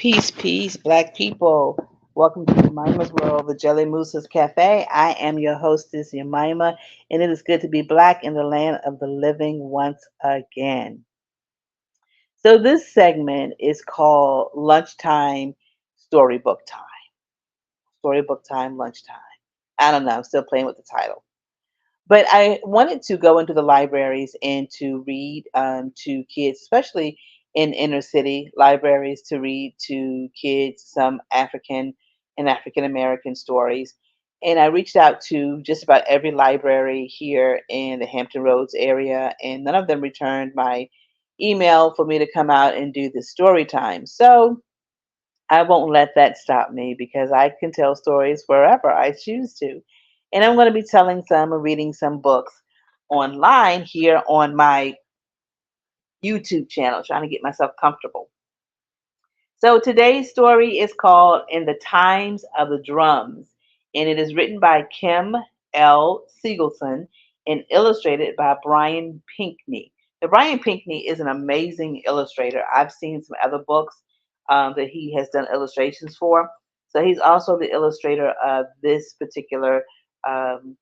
Peace, Black people. Welcome to Jemima's World, the Jelly Moose's Cafe. I am your hostess, Jemima, and it is good to be black in the land of the living once again. So, this segment is called Lunchtime Storybook Time. Storybook Time, Lunchtime. I don't know, I'm still playing with the title. But I wanted to go into the libraries and to read to kids, especially in inner city libraries, to read to kids some African and African American stories. And I reached out to just about every library here in the Hampton Roads area, and none of them returned my email for me to come out and do the story time. So I won't let that stop me because I can tell stories wherever I choose to. And I'm going to be telling some and reading some books online here on my YouTube channel, trying to get myself comfortable. So today's story is called In the Times of the Drums, and it is written by Kim L. Siegelson and illustrated by Brian Pinkney. Now, Brian Pinkney is an amazing illustrator. I've seen some other books that he has done illustrations for. So he's also the illustrator of this particular um,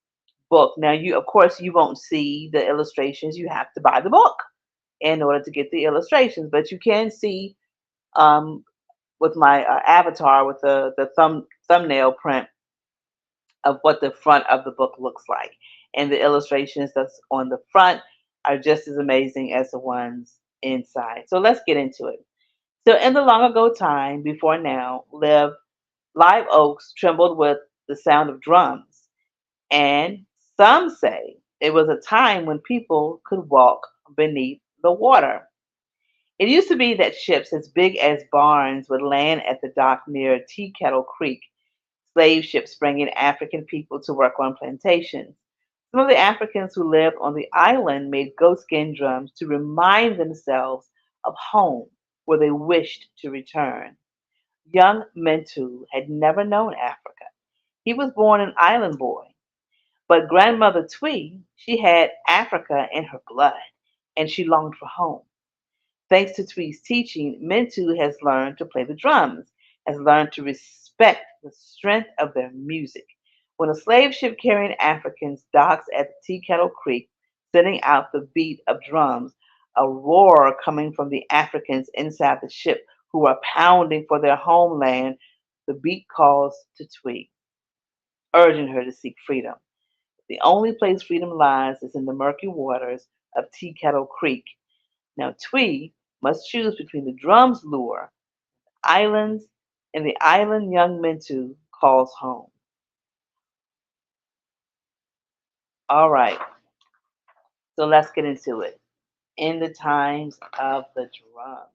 book. Now, of course, you won't see the illustrations. You have to buy the book in order to get the illustrations, but you can see um, with my avatar with the thumbnail print of what the front of the book looks like, and the illustrations that's on the front are just as amazing as the ones inside. So let's get into it. So in the long ago time before now lived live oaks trembled with the sound of drums, and some say it was a time when people could walk beneath the water. It used to be that ships as big as barns would land at the dock near Tea Kettle Creek, slave ships bringing African people to work on plantations. Some of the Africans who lived on the island made goatskin drums to remind themselves of home where they wished to return. Young Mentu had never known Africa. He was born an island boy, but grandmother Twee, she had Africa in her blood, and she longed for home. Thanks to Twee's teaching, Mentu has learned to play the drums, has learned to respect the strength of their music. When a slave ship carrying Africans docks at Tea Kettle Creek, sending out the beat of drums, a roar coming from the Africans inside the ship who are pounding for their homeland, the beat calls to Twee, urging her to seek freedom. The only place freedom lies is in the murky waters of Tea Kettle Creek. Now Twee must choose between the drum's lure, islands, and the island young Mentu calls home. All right, so let's get into it. In the times of the drums.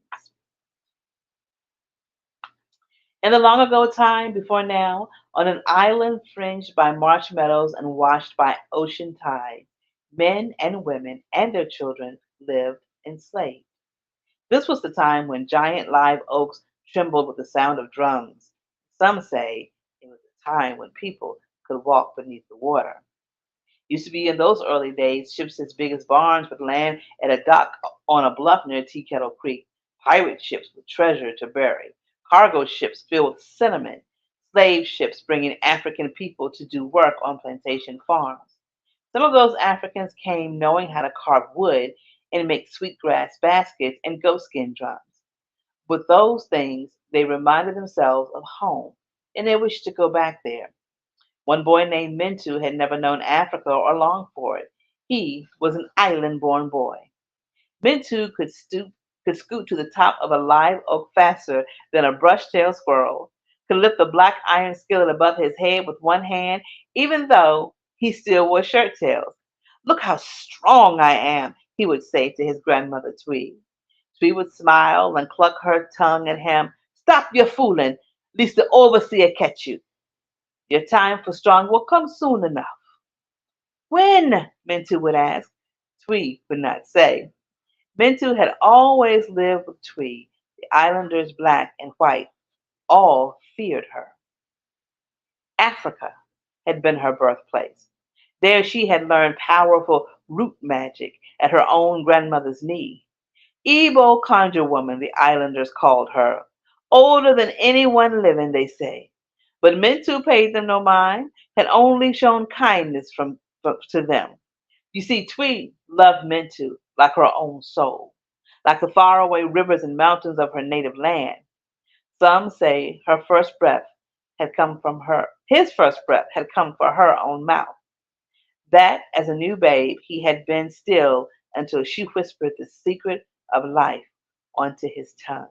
In the long ago time before now, on an island fringed by marsh meadows and washed by ocean tides, men and women and their children lived enslaved. This was the time when giant live oaks trembled with the sound of drums. Some say it was a time when people could walk beneath the water. Used to be in those early days, ships as big as barns would land at a dock on a bluff near Tea Kettle Creek. Pirate ships with treasure to bury, cargo ships filled with cinnamon, slave ships bringing African people to do work on plantation farms. Some of those Africans came knowing how to carve wood and make sweetgrass baskets and goatskin drums. With those things, they reminded themselves of home, and they wished to go back there. One boy named Mentu had never known Africa or longed for it. He was an island-born boy. Mentu could scoot to the top of a live oak faster than a brush-tailed squirrel, could lift the black iron skillet above his head with one hand, even though he still wore shirt tails. Look how strong I am, he would say to his grandmother Twee. Twee would smile and cluck her tongue at him. Stop your fooling, lest the overseer catch you. Your time for strong will come soon enough. When? Mentu would ask. Twee would not say. Mentu had always lived with Twee. The islanders, black and white, all feared her. Africa had been her birthplace. There she had learned powerful root magic at her own grandmother's knee. Igbo conjure woman, the islanders called her. older than anyone living, they say. But Mentu paid them no mind, had only shown kindness to them. You see, Twee loved Mentu like her own soul, like the faraway rivers and mountains of her native land. Some say her first breath had come from her. His first breath had come from her own mouth. That, as a new babe, he had been still until she whispered the secret of life onto his tongue.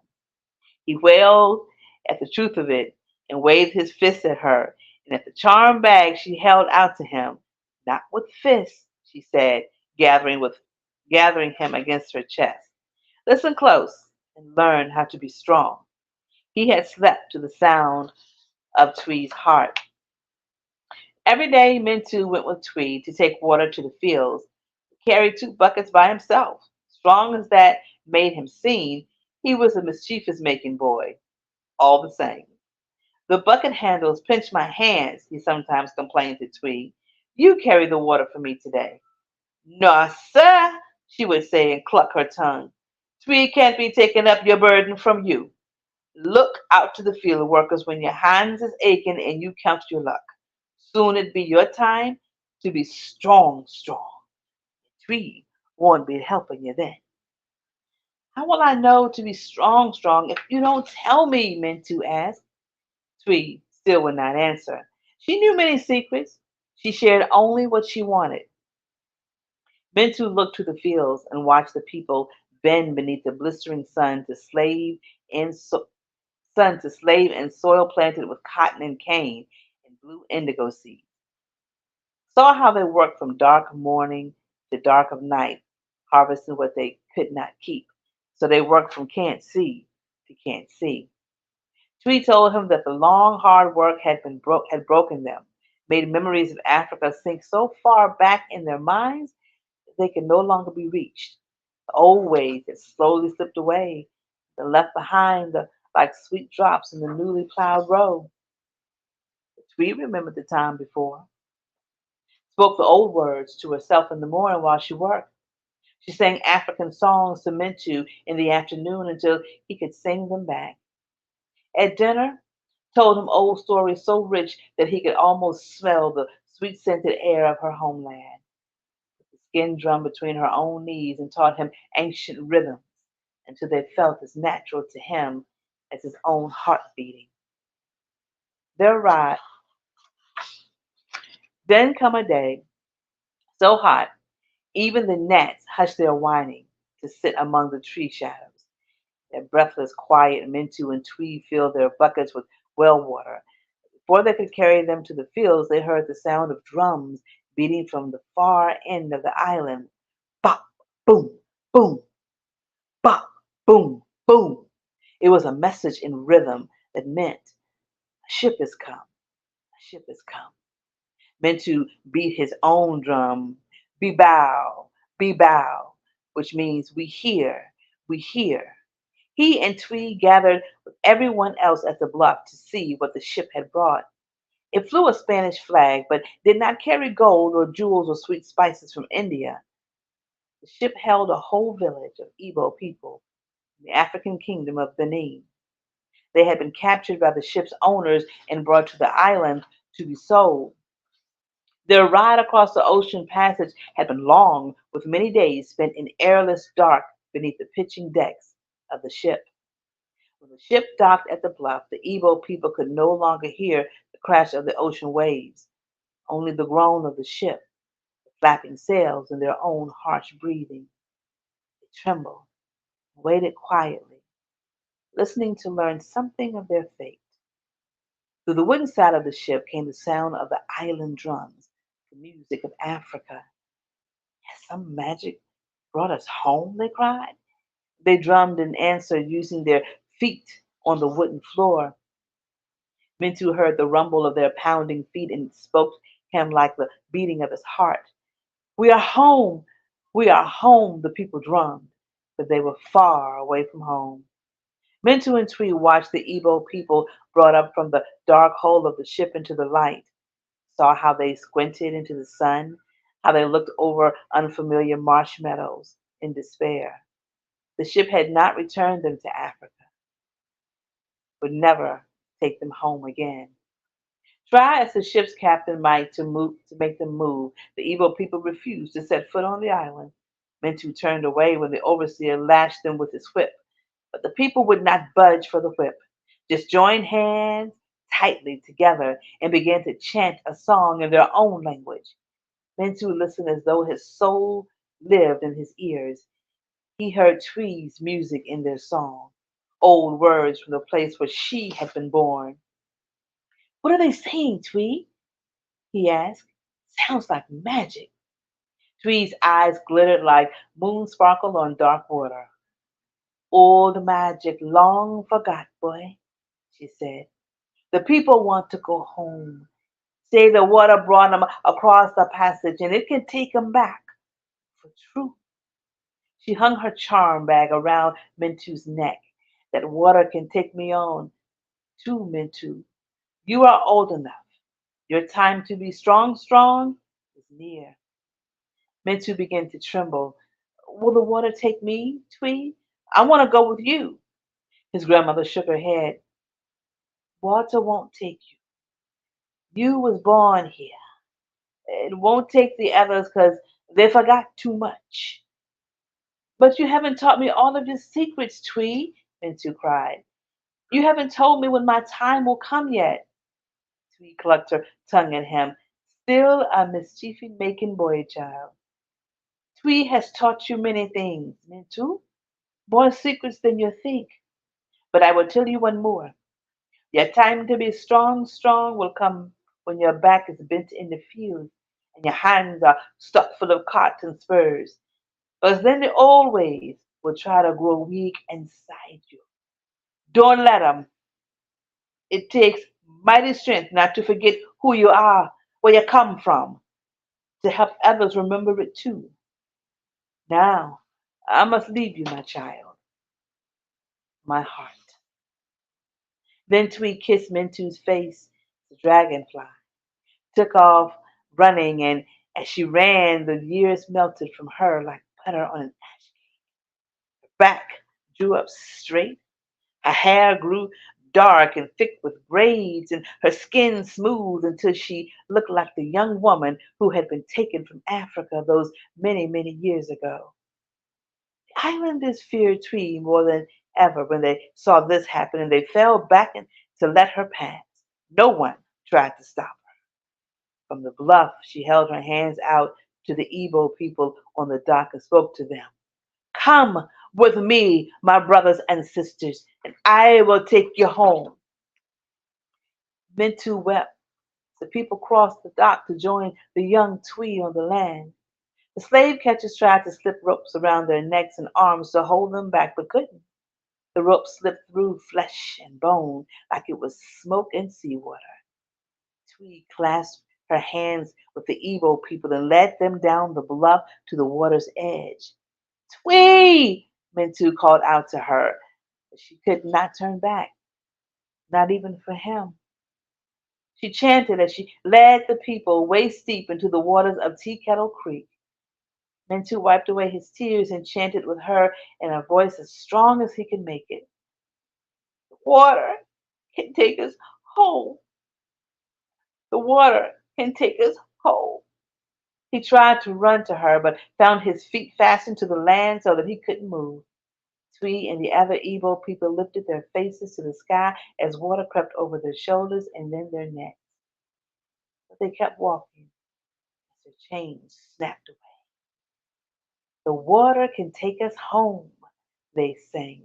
He wailed at the truth of it and waved his fist at her and at the charm bag she held out to him. Not with fists, she said, gathering him against her chest. Listen close and learn how to be strong. He had slept to the sound of Twee's heart. Every day, Mintu went with Twee to take water to the fields. He carried 2 buckets by himself. Strong as that made him seem, he was a mischievous making boy, all the same. The bucket handles pinch my hands, he sometimes complained to Twee. You carry the water for me today. No, sir, she would say and cluck her tongue. Twee can't be taking up your burden from you. Look out to the field workers when your hands is aching and you count your luck. Soon it be your time to be strong, strong. Twee won't be helping you then. How will I know to be strong, strong if you don't tell me? Mintu asked. Twee still would not answer. She knew many secrets. She shared only what she wanted. Mintu looked to the fields and watched the people bend beneath the blistering in so- sun to slave in soil planted with cotton and cane and blue indigo seeds. Saw how they worked from dark morning to dark of night, harvesting what they could not keep. So they worked from can't see to can't see. Twee told him that the long, hard work had broken them, made memories of Africa sink so far back in their minds that they could no longer be reached. The old ways had slowly slipped away, and left behind like sweet drops in the newly plowed road. But Twee remembered the time before, spoke the old words to herself in the morning while she worked. She sang African songs to Mentu in the afternoon until he could sing them back. At dinner, told him old stories so rich that he could almost smell the sweet scented air of her homeland. The skin drum between her own knees and taught him ancient rhythms until they felt as natural to him as his own heart beating. Their ride then come a day so hot even the gnats hushed their whining to sit among the tree shadows. Their breathless quiet Mintu and Twee filled their buckets with well water. Before they could carry them to the fields, they heard the sound of drums beating from the far end of the island. Bop, boom, boom, bop, boom, boom. It was a message in rhythm that meant a ship is come, a ship is come. Meant to beat his own drum, be bow, be bow, which means we hear, we hear. He and Twee gathered with everyone else at the bluff to see what the ship had brought. It flew a Spanish flag, but did not carry gold or jewels or sweet spices from India. The ship held a whole village of Igbo people in the African kingdom of Benin. They had been captured by the ship's owners and brought to the island to be sold. Their ride across the ocean passage had been long, with many days spent in airless dark beneath the pitching decks of the ship. When the ship docked at the bluff, the Igbo people could no longer hear the crash of the ocean waves, only the groan of the ship, the flapping sails, and their own harsh breathing. They trembled and waited quietly, listening to learn something of their fate. Through the wooden side of the ship came the sound of the island drums, the music of Africa. Has some magic brought us home? They cried. They drummed in answer, using their feet on the wooden floor. Mintu heard the rumble of their pounding feet and it spoke to him like the beating of his heart. We are home! We are home! The people drummed, but they were far away from home. Mintu and Twee watched the Igbo people brought up from the dark hole of the ship into the light, saw how they squinted into the sun, how they looked over unfamiliar marsh meadows in despair. The ship had not returned them to Africa. would never take them home again. Try as the ship's captain might to make them move, the evil people refused to set foot on the island. Mentu turned away when the overseer lashed them with his whip, but the people would not budge for the whip, just joined hands tightly together and began to chant a song in their own language. Mentu listened as though his soul lived in his ears. He heard trees' music in their song, old words from the place where she had been born. What are they saying, Twee? He asked. Sounds like magic. Twee's eyes glittered like moon sparkle on dark water. Old magic long forgot, boy, she said. The people want to go home. Say the water brought them across the passage and it can take them back for true. She hung her charm bag around Mintu's neck. That water can take me on, too, Mintu. You are old enough. Your time to be strong, strong is near. Mintu began to tremble. Will the water take me, Twee? I want to go with you. His grandmother shook her head. Water won't take you. You was born here. It won't take the others 'cause they forgot too much. But you haven't taught me all of your secrets, Twee, Mintu cried. You haven't told me when my time will come yet. Twee clucked her tongue at him. Still a mischief-making boy child. Twee has taught you many things, Mintu, more secrets than you think. But I will tell you one more. Your time to be strong, strong will come when your back is bent in the field and your hands are stuck full of cotton spurs. Because then the old ways will try to grow weak inside you. Don't let them. It takes mighty strength not to forget who you are, where you come from, to help others remember it too. Now, I must leave you, my child, my heart. Then Twee kissed Mintu's face, the dragonfly, took off running, and as she ran, the years melted from her like butter on an ash cake. Her back drew up straight, her hair grew dark and thick with braids, and her skin smooth until she looked like the young woman who had been taken from Africa those many, many years ago. The islanders feared Twee more than ever when they saw this happen, and they fell back to let her pass. No one tried to stop her. From the bluff, she held her hands out to the Igbo people on the dock and spoke to them. Come with me, my brothers and sisters, and I will take you home. Mintu wept. The people crossed the dock to join the young Twee on the land. The slave catchers tried to slip ropes around their necks and arms to hold them back, but couldn't. The rope slipped through flesh and bone like it was smoke and seawater. Twee clasped her hands with the Igbo people and led them down the bluff to the water's edge. Twee! Mintu called out to her, but she could not turn back, not even for him. She chanted as she led the people waist deep into the waters of Tea Kettle Creek. Mintu wiped away his tears and chanted with her in a voice as strong as he could make it. The water can take us home. The water can take us home. He tried to run to her, but found his feet fastened to the land so that he couldn't move. Twee and the other Igbo people lifted their faces to the sky as water crept over their shoulders and then their necks. But they kept walking as their chains snapped away. The water can take us home, they sang.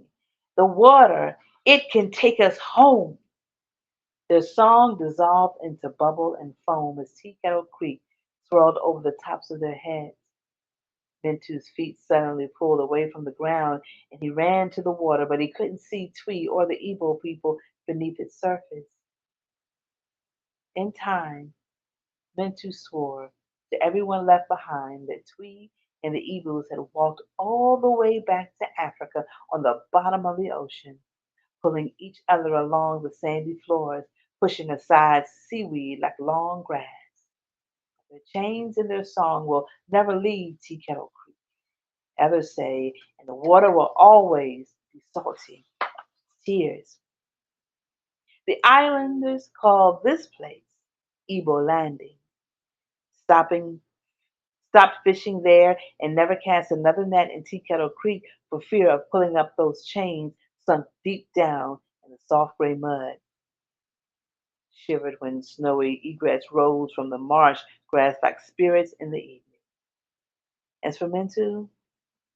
The water, it can take us home. Their song dissolved into bubble and foam as Tea Kettle Creek swirled over the tops of their heads. Mintu's feet suddenly pulled away from the ground, and he ran to the water, but he couldn't see Twee or the Igbo people beneath its surface. In time, Mintu swore to everyone left behind that Twee and the Igbos had walked all the way back to Africa on the bottom of the ocean, pulling each other along the sandy floors, pushing aside seaweed like long grass. Their chains and their song will never leave Tea Kettle Creek. Others say, and the water will always be salty. Tears. The islanders called this place Ebo Landing, stopping stopped fishing there and never cast another net in Tea Kettle Creek for fear of pulling up those chains sunk deep down in the soft gray mud. Shivered when snowy egrets rose from the marsh grass like spirits in the evening. As for Mentu,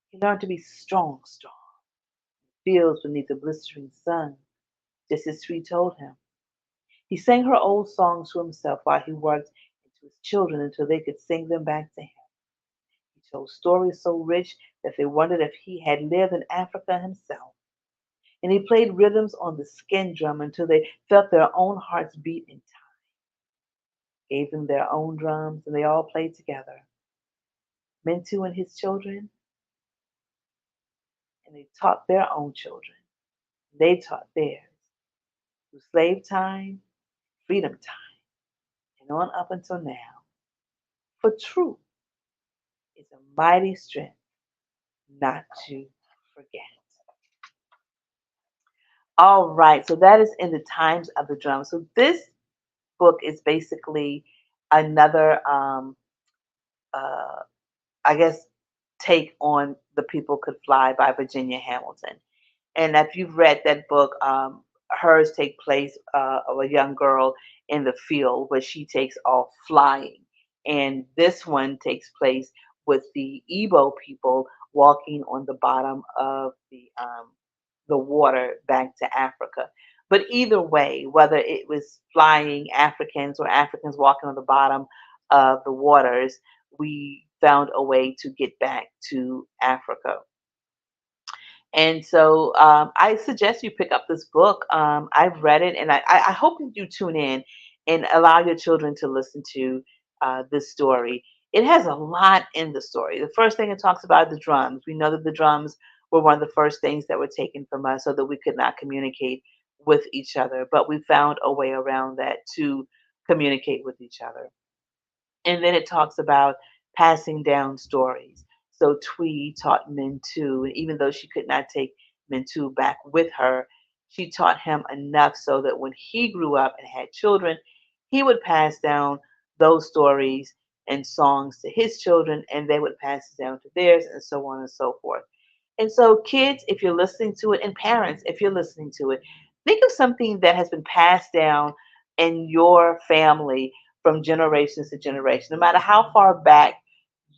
he learned to be strong, strong, fields beneath the blistering sun, just as Sweet told him. He sang her old songs to himself while he worked, and to his children until they could sing them back to him. He told stories so rich that they wondered if he had lived in Africa himself. And he played rhythms on the skin drum until they felt their own hearts beat in time. Gave them their own drums, and they all played together. Mentu and his children, and they taught their own children. They taught theirs through slave time, freedom time, and on up until now. For truth is a mighty strength not to forget. All right, so that is in the times of the drum. So this book is basically another, uh, I guess, take on The People Could Fly by Virginia Hamilton. And if you've read that book, hers take place of a young girl in the field where she takes off flying, and this one takes place with the Igbo people walking on the bottom of the water back to Africa. But either way, whether it was flying Africans or Africans walking on the bottom of the waters, we found a way to get back to Africa. And so I suggest you pick up this book. I've read it, and I hope that you tune in and allow your children to listen to this story. It has a lot in the story. The first thing it talks about the drums. We know that the drums were one of the first things that were taken from us so that we could not communicate with each other, but we found a way around that to communicate with each other. And then it talks about passing down stories. So Twee taught Mintu, and even though she could not take Mintu back with her, she taught him enough so that when he grew up and had children, he would pass down those stories and songs to his children, and they would pass it down to theirs, and so on and so forth. And so, kids, if you're listening to it, and parents, if you're listening to it, think of something that has been passed down in your family from generations to generation. No matter how far back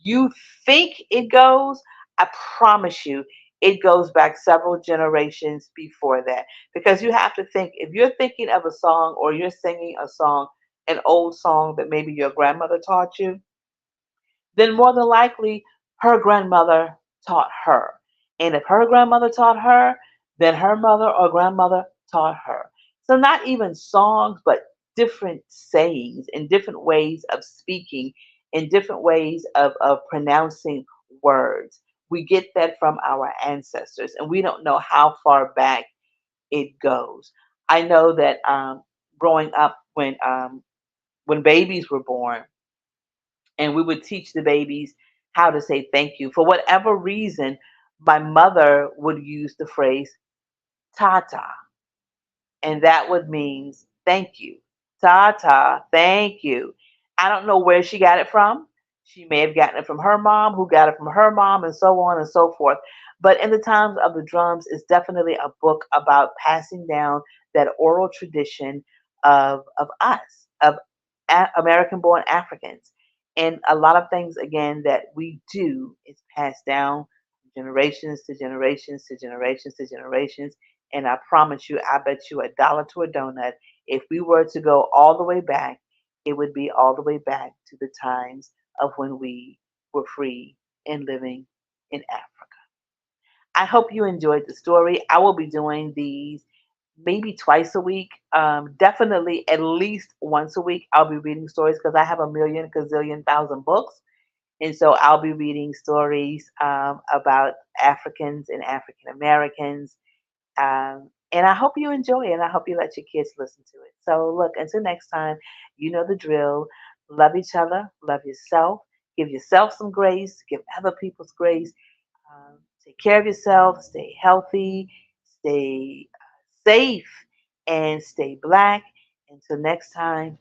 you think it goes, I promise you, it goes back several generations before that. Because you have to think, if you're thinking of a song or you're singing a song, an old song that maybe your grandmother taught you, then more than likely her grandmother taught her. And if her grandmother taught her, then her mother or grandmother taught her. So not even songs, but different sayings and different ways of speaking and different ways of pronouncing words. We get that from our ancestors, and we don't know how far back it goes. I know that growing up when babies were born, and we would teach the babies how to say thank you. For whatever reason, my mother would use the phrase tata, and that would mean thank you. Tata, thank you. I don't know where she got it from. She may have gotten it from her mom, who got it from her mom, and so on and so forth. But in the times of the drums is definitely a book about passing down that oral tradition of us, of American-born Africans, and a lot of things again that we do is passed down generations to generations to generations to generations. And I promise you, I bet you $1 to a donut, if we were to go all the way back, it would be all the way back to the times of when we were free and living in Africa. I hope you enjoyed the story. I will be doing these maybe twice a week. Definitely at least once a week. I'll be reading stories because I have a million, gazillion, thousand books. And so I'll be reading stories about Africans and African Americans, and I hope you enjoy it, and I hope you let your kids listen to it. So, look, until next time, you know the drill. Love each other, love yourself, give yourself some grace, give other people's grace. Take care of yourself, stay healthy, stay safe, and stay black. Until next time,